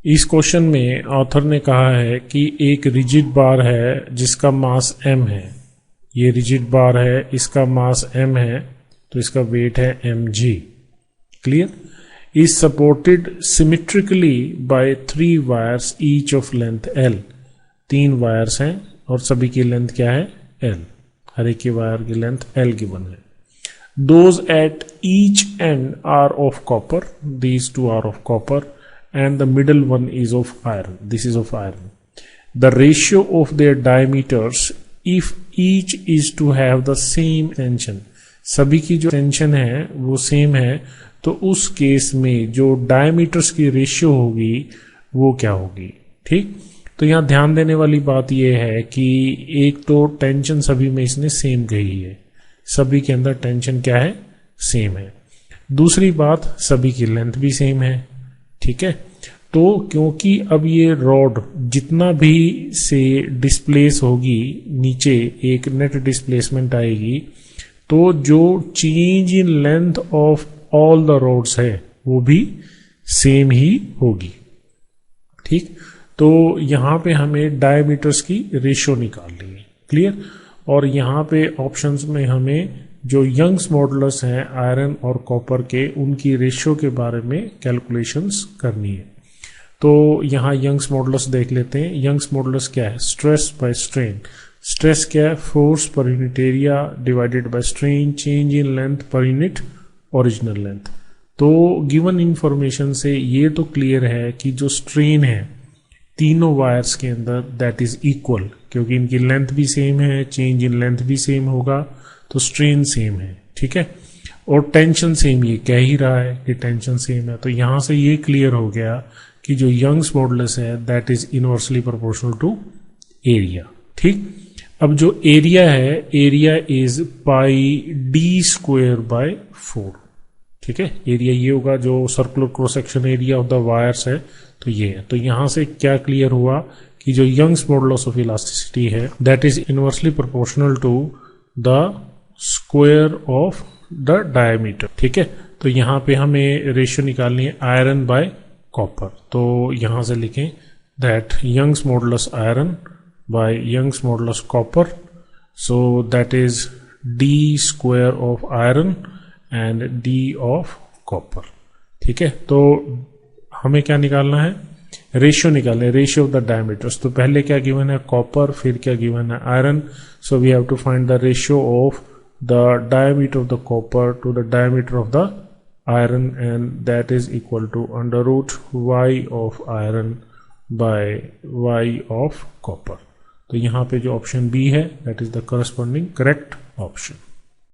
इस क्वेश्चन में ऑथर ने कहा है कि एक रिजिड बार है जिसका मास m है। ये रिजिड बार है, इसका मास m है, तो इसका वेट है mg। Clear? Is supported symmetrically by 3 wires each of length l। 3 wires हैं और सभी की लेंथ क्या है? l। हर एक के वायर की लेंथ l गिवन है। Those at each end are of copper. These two are of copper, and the middle one is of iron. This is of iron. The ratio of their diameters, if each is to have the same tension, सभी की जो tension है वो same है, तो उस case में जो डायमीटर्स की रेशियो होगी वो क्या होगी? ठीक, तो यहाँ ध्यान देने वाली बात ये है कि एक तो टेंशन सभी में इसने सेम कही है, सभी के अंदर टेंशन क्या है? सेम है। दूसरी बात, सभी की लेंथ भी सेम है। ठीक है, तो क्योंकि अब ये रॉड जितना भी से डिस्प्लेस होगी नीचे, एक नेट डिस्प्लेसमेंट आएगी, तो जो change in length of all the rods है वो भी सेम ही होगी। ठीक, तो यहां पे हमें डायमीटर्स की रेशियो निकालनी है। क्लियर? और यहाँ पे ऑप्शंस में हमें जो यंग्स मॉडुलस हैं आयरन और कॉपर के, उनकी रेशियो के बारे में कैलकुलेशंस करनी है। तो यहाँ यंग्स मॉडुलस देख लेते हैं। यंग्स मॉडुलस क्या है? Stress by strain. स्ट्रेस क्या है? Force per unit area divided by strain change in length per unit original length. तो गिवन इंफॉर्मेशन से ये तो क्लियर है कि जो स्ट्रेन है तीनों वायर्स के अंदर दैट इज इक्वल, क्योंकि इनकी लेंथ भी सेम है, चेंज इन लेंथ भी सेम होगा, तो स्ट्रेन सेम है। ठीक है, और टेंशन सेम, ये कह ही रहा है कि टेंशन सेम है, तो यहां से ये क्लियर हो गया कि जो यंग्स मॉडुलस है that is inversely proportional to area. ठीक, अब जो एरिया है, area is pi d square by 4। ठीक है, एरिया ये होगा जो circular cross section area of the wires है, तो ये है। तो यहां से क्या क्लियर हुआ कि जो यंग्स मॉडुलस ऑफ इलास्टिसिटी है that is inversely proportional to the square of the diameter. ठीक है, तो यहां पे हमें रेशियो निकालनी है आयरन बाय कॉपर। तो यहां से लिखें that Young's modulus iron by Young's modulus copper, so that is d square of iron and d of copper. ठीक है, तो हमें क्या निकालना है? रेशियो निकालना है, रेशियो ऑफ द डायमीटर्स। तो पहले क्या गिवन है? कॉपर, फिर क्या गिवन है? Iron. So we have to find the ratio of the diameter of the copper to the diameter of the iron, and that is equal to under root y of iron by y of copper. तो यहाँ पे जो option B है that is the corresponding correct option.